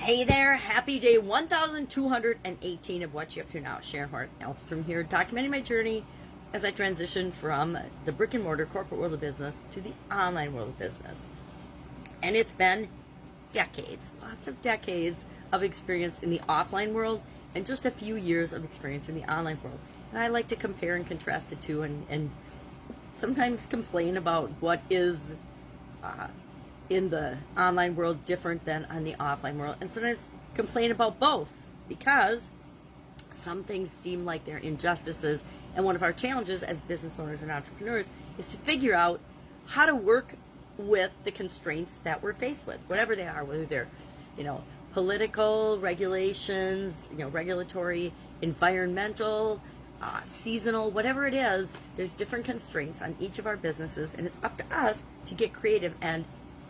Hey there, happy day 1218 of What You Up To Now. Sharon Horne-Ellstrom here, documenting my journey as I transition from the brick and mortar corporate world of business to the online world of business. And it's been decades, lots of decades of experience in the offline world and just a few years of experience in the online world. And I like to compare and contrast the two and sometimes complain about what is in the online world different than on the offline world, and sometimes complain about both because some things seem like they're injustices. And one of our challenges as business owners and entrepreneurs is to figure out how to work with the constraints that we're faced with, whatever they are, whether they're, political regulations, regulatory, environmental, seasonal, whatever it is. There's different constraints on each of our businesses, and it's up to us to get creative and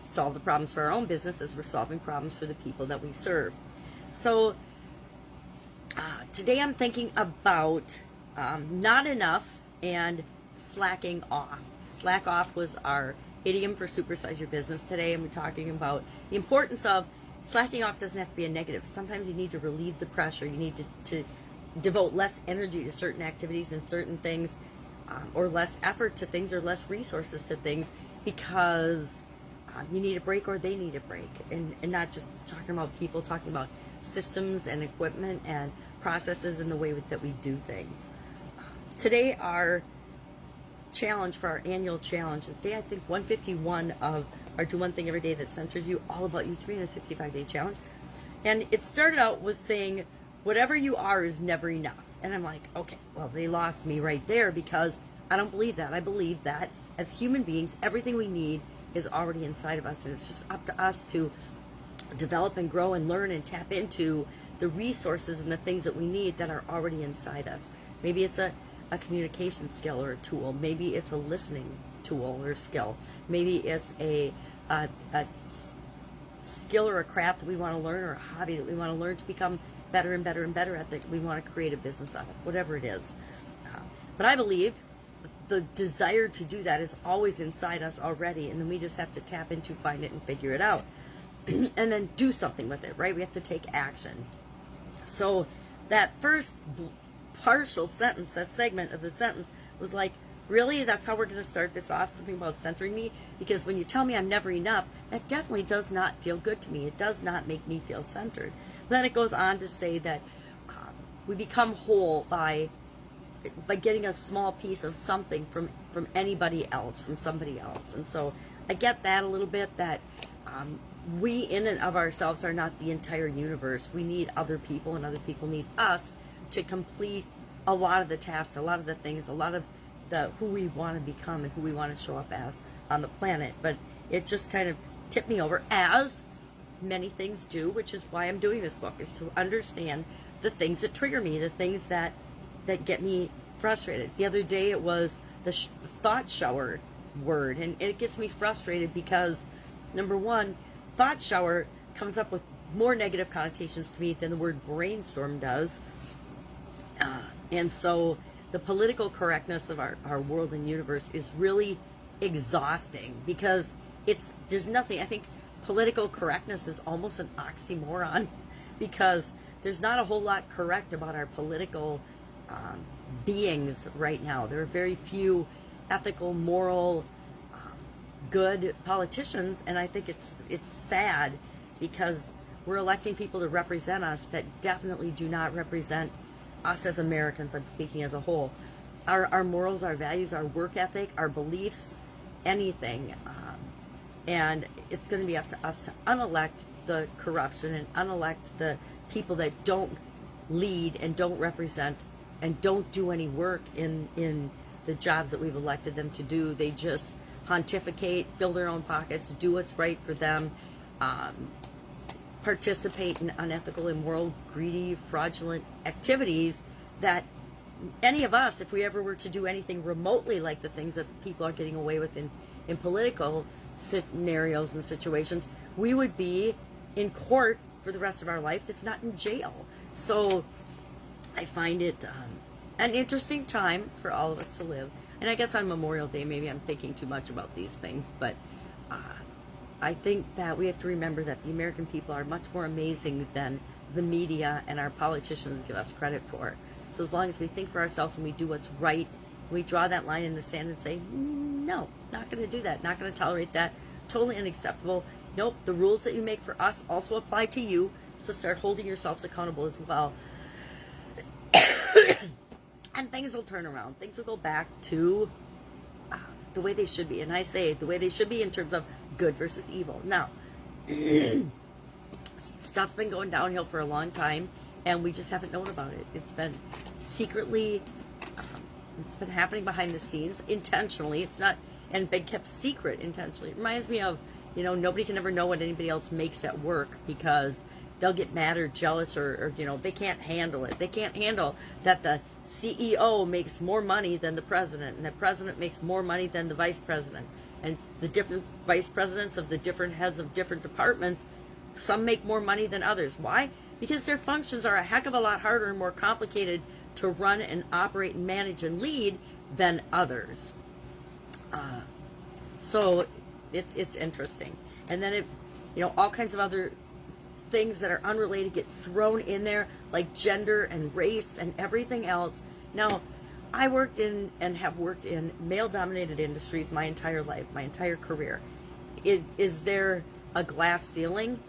solve the problems for our own business as we're solving problems for the people that we serve. So today I'm thinking about not enough and slacking off. Slack off was our idiom for supersize your business today, and we're talking about the importance of slacking off. Doesn't have to be a negative. Sometimes you need to relieve the pressure. You need to devote less energy to certain activities and certain things, or less effort to things, or less resources to things, because you need a break or they need a break. And not just talking about people, talking about systems and equipment and processes and the way that we do things. Today, our challenge for our annual challenge is day, I think, 151 of our Do One Thing Every Day That Centers You, All About You 365-day challenge. And it started out with saying, whatever you are is never enough. And I'm like, okay, well, they lost me right there, because I don't believe that. I believe that as human beings, everything we need is already inside of us, and it's just up to us to develop and grow and learn and tap into the resources and the things that we need that are already inside us. Maybe it's a communication skill or a tool. Maybe it's a listening tool or skill. Maybe it's a skill or a craft that we want to learn, or a hobby that we want to learn to become better and better and better at, that we want to create a business out of, whatever it is. But I believe the desire to do that is always inside us already, and then we just have to tap into, find it, and figure it out. And then do something with it, right? We have to take action. So that first partial sentence, that segment of the sentence, was like, really? That's how we're going to start this off? Something about centering me? Because when you tell me I'm never enough, that definitely does not feel good to me. It does not make me feel centered. Then it goes on to say that we become whole by getting a small piece of something from anybody else, from somebody else. And so I get that a little bit, that we in and of ourselves are not the entire universe. We need other people, and other people need us to complete a lot of the tasks, a lot of the things, a lot of who we want to become and who we want to show up as on the planet. But it just kind of tipped me over, as many things do, which is why I'm doing this book, is to understand the things that trigger me, the things that get me frustrated. The other day it was the thought shower word, and it gets me frustrated because, number one, thought shower comes up with more negative connotations to me than the word brainstorm does. And so the political correctness of our world and universe is really exhausting, because there's nothing, I think political correctness is almost an oxymoron, because there's not a whole lot correct about our political beings right now. There are very few ethical, moral, good politicians, and I think it's sad, because we're electing people to represent us that definitely do not represent us as Americans. I'm speaking as a whole. Our morals, our values, our work ethic, our beliefs, anything. And it's going to be up to us to unelect the corruption and unelect the people that don't lead and don't represent and don't do any work in the jobs that we've elected them to do. They just pontificate, fill their own pockets, do what's right for them, participate in unethical, immoral, greedy, fraudulent activities that any of us, if we ever were to do anything remotely like the things that people are getting away with in political scenarios and situations, we would be in court for the rest of our lives, if not in jail. So I find it an interesting time for all of us to live. And I guess on Memorial Day, maybe I'm thinking too much about these things, but I think that we have to remember that the American people are much more amazing than the media and our politicians give us credit for. So as long as we think for ourselves and we do what's right, we draw that line in the sand and say, no, not going to do that, not going to tolerate that, totally unacceptable. Nope, the rules that you make for us also apply to you, so start holding yourselves accountable as well. And things will turn around. Things will go back to the way they should be. And I say the way they should be in terms of good versus evil. Now, stuff's been going downhill for a long time, and we just haven't known about it. It's been secretly, it's been happening behind the scenes intentionally. It's not, and been kept secret intentionally. It reminds me of, nobody can ever know what anybody else makes at work because they'll get mad or jealous or they can't handle it. They can't handle that the CEO makes more money than the president, and the president makes more money than the vice president. And the different vice presidents of the different heads of different departments, some make more money than others. Why? Because their functions are a heck of a lot harder and more complicated to run and operate and manage and lead than others. So it's interesting. And then all kinds of other things that are unrelated get thrown in there, like gender and race and everything else. Now, I worked in and have worked in male-dominated industries my entire life, my entire career. Is there a glass ceiling?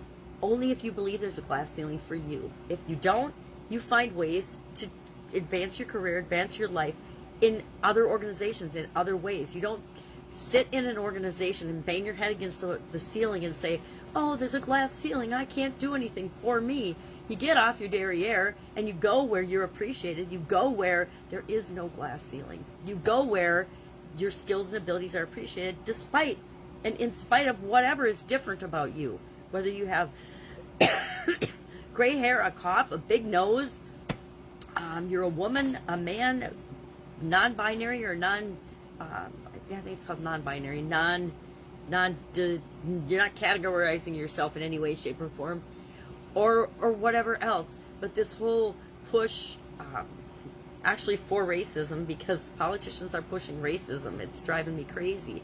Only if you believe there's a glass ceiling for you. If you don't, you find ways to advance your career, advance your life in other organizations, in other ways. You don't sit in an organization and bang your head against the ceiling and say, oh, there's a glass ceiling, I can't do anything for me. You get off your derriere and you go where you're appreciated. You go where there is no glass ceiling. You go where your skills and abilities are appreciated despite and in spite of whatever is different about you. Whether you have gray hair, a cough, a big nose, you're a woman, a man, non-binary or I think it's called non-binary, you're not categorizing yourself in any way, shape, or form, or whatever else. But this whole push, actually for racism, because politicians are pushing racism, it's driving me crazy.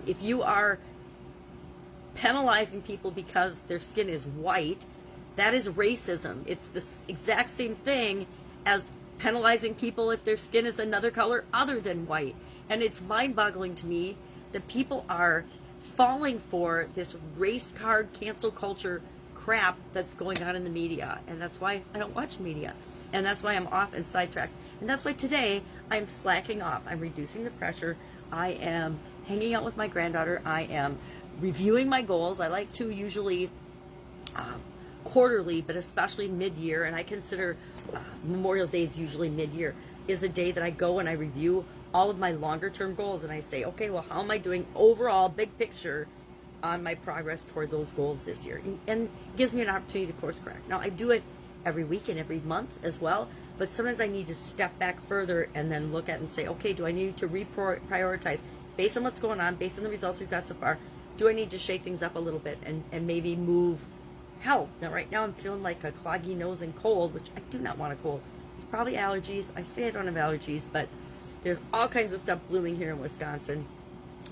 If you are penalizing people because their skin is white, that is racism. It's the exact same thing as penalizing people if their skin is another color other than white. And it's mind-boggling to me that people are falling for this race card cancel culture crap that's going on in the media. And that's why I don't watch media. And that's why I'm off and sidetracked. And that's why today I'm slacking off. I'm reducing the pressure. I am hanging out with my granddaughter. I am reviewing my goals. I like to usually quarterly, but especially mid-year, and I consider Memorial Day is usually mid-year, is a day that I go and I review all of my longer-term goals, and I say, okay, well, how am I doing overall, big picture, on my progress toward those goals this year? And it gives me an opportunity to course correct. Now, I do it every week and every month as well, but sometimes I need to step back further and then look at and say, okay, do I need to reprioritize based on what's going on, based on the results we've got so far? Do I need to shake things up a little bit and maybe move health? Now, right now I'm feeling like a cloggy nose and cold, which I do not want a cold. It's probably allergies. I say I don't have allergies, but there's all kinds of stuff blooming here in Wisconsin.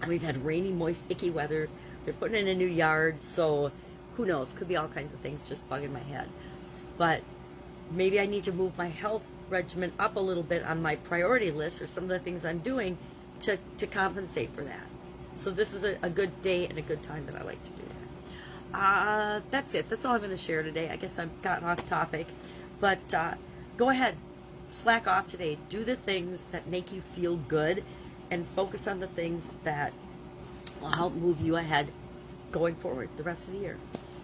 And we've had rainy, moist, icky weather. They're putting in a new yard, so who knows? Could be all kinds of things just bugging my head. But maybe I need to move my health regimen up a little bit on my priority list or some of the things I'm doing to compensate for that. So this is a good day and a good time that I like to do that. That's it. That's all I'm going to share today. I guess I've gotten off topic. But go ahead. Slack off today. Do the things that make you feel good and focus on the things that will help move you ahead going forward the rest of the year.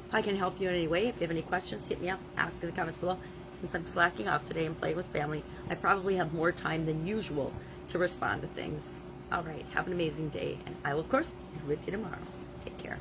If I can help you in any way, if you have any questions, hit me up, ask in the comments below. Since I'm slacking off today and playing with family, I probably have more time than usual to respond to things. All right, have an amazing day, and I will, of course, be with you tomorrow. Take care.